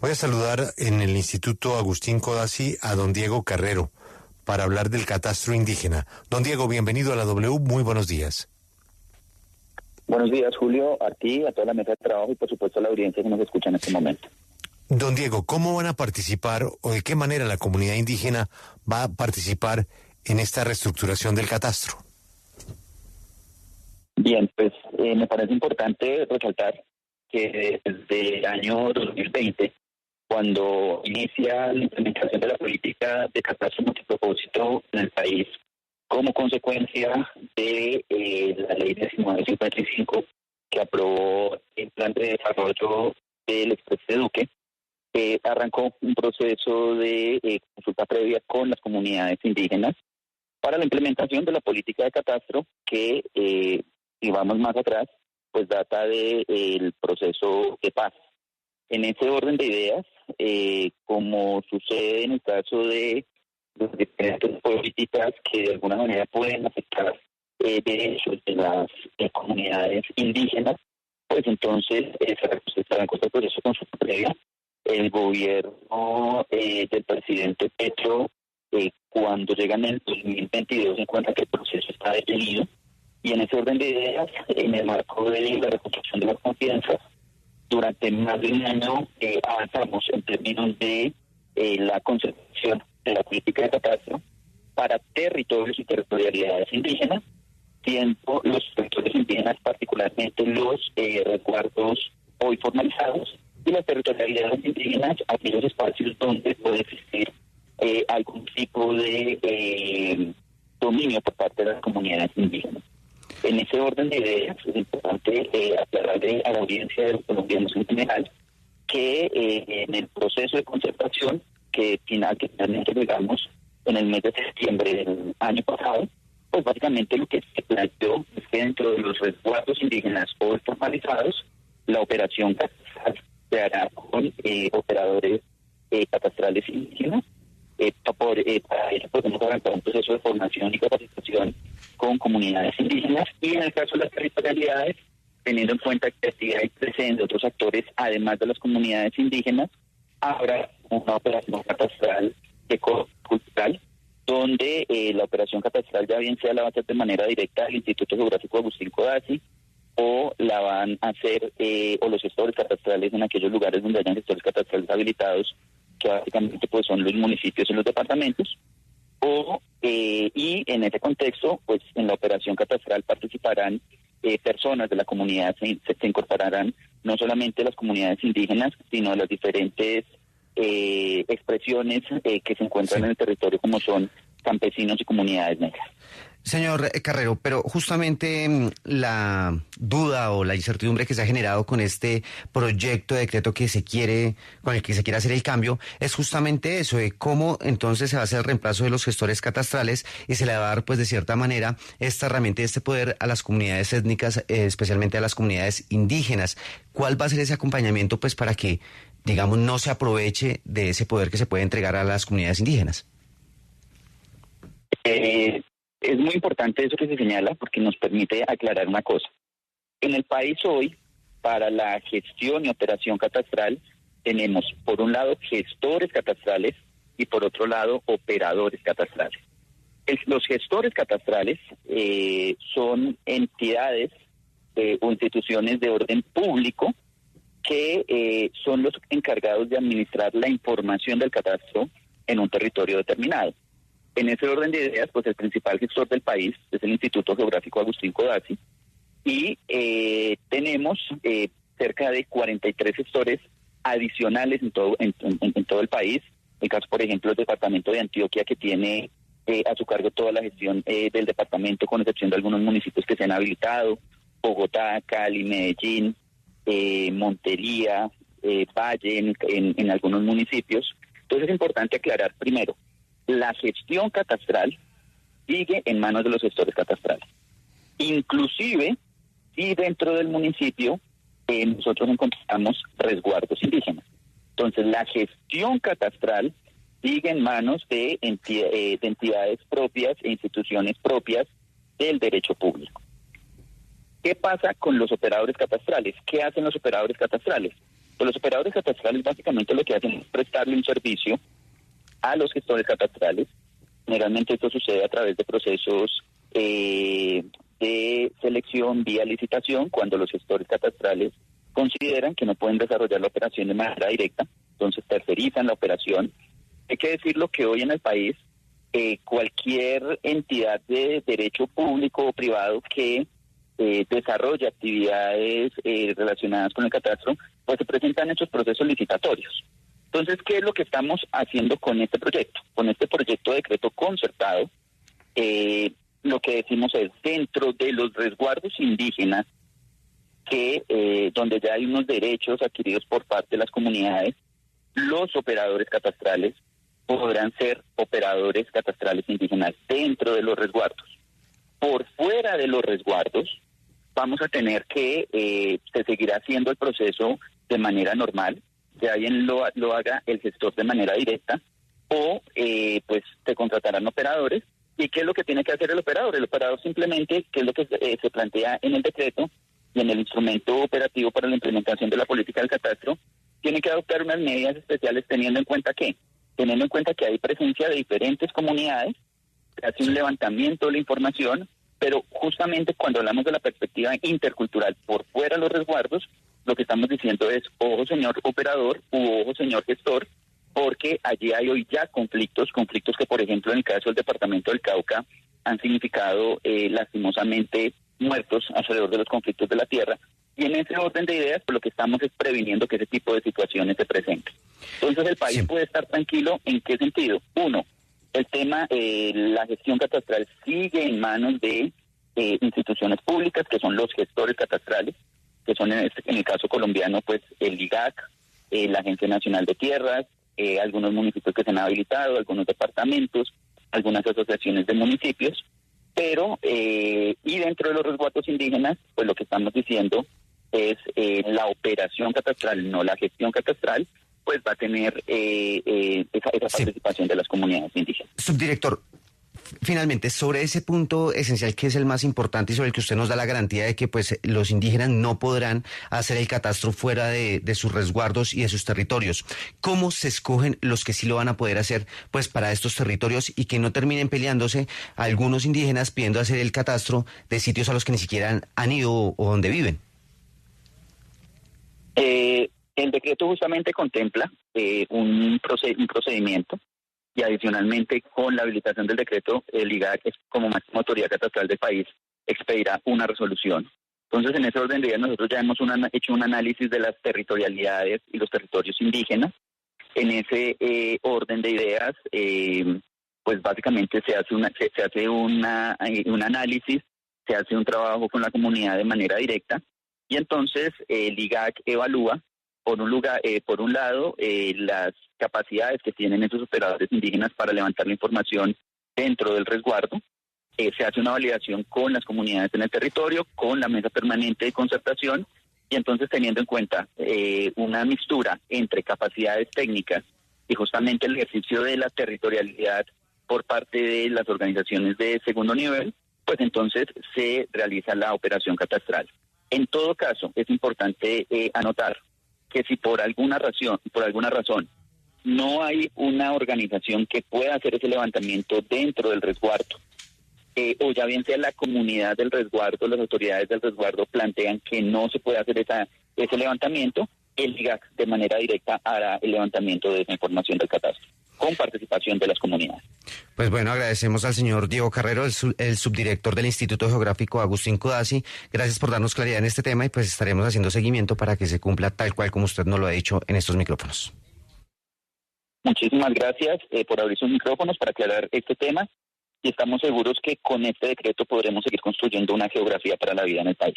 Voy a saludar en el Instituto Agustín Codazzi a don Diego Carrero para hablar del catastro indígena. Don Diego, bienvenido a la W, muy buenos días. Buenos días, Julio, a ti, a toda la mesa de trabajo y por supuesto a la audiencia que nos escucha en este momento. Don Diego, ¿cómo van a participar o de qué manera la comunidad indígena va a participar en esta reestructuración del catastro? Bien, pues me parece importante resaltar que desde el año 2020, cuando inicia la implementación de la política de catastro multipropósito en el país, como consecuencia de la ley 1955 que aprobó el plan de desarrollo del expresidente Duque, arrancó un proceso de consulta previa con las comunidades indígenas para la implementación de la política de catastro que, si vamos más atrás, pues data del proceso de paz. En ese orden de ideas, como sucede en el caso de las diferentes políticas que de alguna manera pueden afectar derechos de las comunidades indígenas, pues entonces se arrancó este proceso de consulta previa. El gobierno del presidente Petro, cuando llega en el 2022, encuentra que el proceso está detenido, y en ese orden de ideas, en el marco de la reconstrucción de la confianza, durante más de un año avanzamos en términos de la concepción de la política de catastro para territorios y territorialidades indígenas, siendo los territorios indígenas particularmente los resguardos hoy formalizados, y las territorialidades indígenas aquellos espacios donde puede existir algún tipo de dominio por parte de las comunidades indígenas. En ese orden de ideas es importante aclararle a la audiencia de los colombianos en general que en el proceso de concertación que finalmente llegamos en el mes de septiembre del año pasado, pues básicamente lo que se planteó es que dentro de los resguardos indígenas hoy formalizados, la operación catastral se hará con operadores catastrales indígenas. Para ello podemos arrancar un proceso de formación y capacitación con comunidades indígenas, y en el caso de las territorialidades, teniendo en cuenta que la actividad y presencia de otros actores, además de las comunidades indígenas, habrá una operación catastral cultural, donde la operación catastral ya bien sea la va a hacer de manera directa al Instituto Geográfico Agustín Codazzi, o la van a hacer o los gestores catastrales en aquellos lugares donde hayan gestores catastrales habilitados, que básicamente pues son los municipios y los departamentos, y en ese contexto, pues en la operación catastral participarán personas de la comunidad, se incorporarán no solamente las comunidades indígenas, sino las diferentes expresiones que se encuentran en el territorio, como son campesinos y comunidades negras. Señor Carrero, pero justamente la duda o la incertidumbre que se ha generado con este proyecto de decreto con el que se quiere hacer el cambio, es justamente eso, de cómo entonces se va a hacer el reemplazo de los gestores catastrales y se le va a dar, pues de cierta manera, esta herramienta y este poder a las comunidades étnicas, especialmente a las comunidades indígenas. ¿Cuál va a ser ese acompañamiento, pues, para que, digamos, no se aproveche de ese poder que se puede entregar a las comunidades indígenas? Es muy importante eso que se señala, porque nos permite aclarar una cosa. En el país hoy, para la gestión y operación catastral, tenemos por un lado gestores catastrales y por otro lado operadores catastrales. Los gestores catastrales son entidades o instituciones de orden público que son los encargados de administrar la información del catastro en un territorio determinado. En ese orden de ideas, pues el principal gestor del país es el Instituto Geográfico Agustín Codazzi, y tenemos cerca de 43 gestores adicionales en todo el país. El caso, por ejemplo, del departamento de Antioquia, que tiene a su cargo toda la gestión del departamento, con excepción de algunos municipios que se han habilitado: Bogotá, Cali, Medellín, Montería, Valle, en algunos municipios. Entonces es importante aclarar primero, la gestión catastral sigue en manos de los gestores catastrales. Inclusive, si dentro del municipio nosotros encontramos resguardos indígenas. Entonces, la gestión catastral sigue en manos de entidades propias e instituciones propias del derecho público. ¿Qué pasa con los operadores catastrales? ¿Qué hacen los operadores catastrales? Pues los operadores catastrales básicamente lo que hacen es prestarle un servicio a los gestores catastrales. Generalmente esto sucede a través de procesos de selección vía licitación, cuando los gestores catastrales consideran que no pueden desarrollar la operación de manera directa, entonces tercerizan la operación. Hay que decirlo que hoy en el país cualquier entidad de derecho público o privado que desarrolla actividades relacionadas con el catastro, pues se presentan estos procesos licitatorios. Entonces, ¿qué es lo que estamos haciendo con este proyecto? Con este proyecto de decreto concertado, lo que decimos es, dentro de los resguardos indígenas, que donde ya hay unos derechos adquiridos por parte de las comunidades, los operadores catastrales podrán ser operadores catastrales indígenas dentro de los resguardos. Por fuera de los resguardos, vamos a tener que se seguirá haciendo el proceso de manera normal, ya bien lo haga el gestor de manera directa, o pues se contratarán operadores. ¿Y qué es lo que tiene que hacer el operador? El operador simplemente, que es lo que se plantea en el decreto y en el instrumento operativo para la implementación de la política del catastro, tiene que adoptar unas medidas especiales teniendo en cuenta que hay presencia de diferentes comunidades, se hace un levantamiento de la información, pero justamente cuando hablamos de la perspectiva intercultural por fuera de los resguardos, lo que estamos diciendo es, ojo señor operador u ojo señor gestor, porque allí hay hoy ya conflictos que por ejemplo en el caso del departamento del Cauca han significado lastimosamente muertos alrededor de los conflictos de la tierra, y en ese orden de ideas pues lo que estamos es previniendo que ese tipo de situaciones se presenten. Entonces el país puede estar tranquilo. ¿En qué sentido? Uno, el tema, la gestión catastral sigue en manos de instituciones públicas, que son los gestores catastrales, que son en el caso colombiano pues el IGAC, la Agencia Nacional de Tierras, algunos municipios que se han habilitado, algunos departamentos, algunas asociaciones de municipios, pero y dentro de los resguardos indígenas, pues lo que estamos diciendo es la operación catastral, no la gestión catastral, pues va a tener esa participación de las comunidades indígenas. Subdirector, finalmente, sobre ese punto esencial que es el más importante y sobre el que usted nos da la garantía de que pues los indígenas no podrán hacer el catastro fuera de sus resguardos y de sus territorios, ¿cómo se escogen los que sí lo van a poder hacer pues para estos territorios y que no terminen peleándose algunos indígenas pidiendo hacer el catastro de sitios a los que ni siquiera han ido o donde viven? El decreto justamente contempla un procedimiento, y adicionalmente con la habilitación del decreto, el IGAC, como máxima autoridad catastral del país, expedirá una resolución. Entonces, en ese orden de ideas, nosotros ya hemos hecho un análisis de las territorialidades y los territorios indígenas. En ese orden de ideas, pues básicamente se hace un análisis, se hace un trabajo con la comunidad de manera directa, y entonces el IGAC evalúa por un lado, las capacidades que tienen esos operadores indígenas para levantar la información dentro del resguardo. Se hace una validación con las comunidades en el territorio, con la mesa permanente de concertación, y entonces teniendo en cuenta una mixtura entre capacidades técnicas y justamente el ejercicio de la territorialidad por parte de las organizaciones de segundo nivel, pues entonces se realiza la operación catastral. En todo caso, es importante anotar que si por alguna razón no hay una organización que pueda hacer ese levantamiento dentro del resguardo, o ya bien sea la comunidad del resguardo, las autoridades del resguardo plantean que no se puede hacer ese levantamiento, el IGAC de manera directa hará el levantamiento de esa información del catastro, con participación de las comunidades. Pues bueno, agradecemos al señor Diego Carrero, el subdirector del Instituto Geográfico Agustín Codazzi. Gracias por darnos claridad en este tema y pues estaremos haciendo seguimiento para que se cumpla tal cual como usted nos lo ha dicho en estos micrófonos. Muchísimas gracias por abrir sus micrófonos para aclarar este tema, y estamos seguros que con este decreto podremos seguir construyendo una geografía para la vida en el país.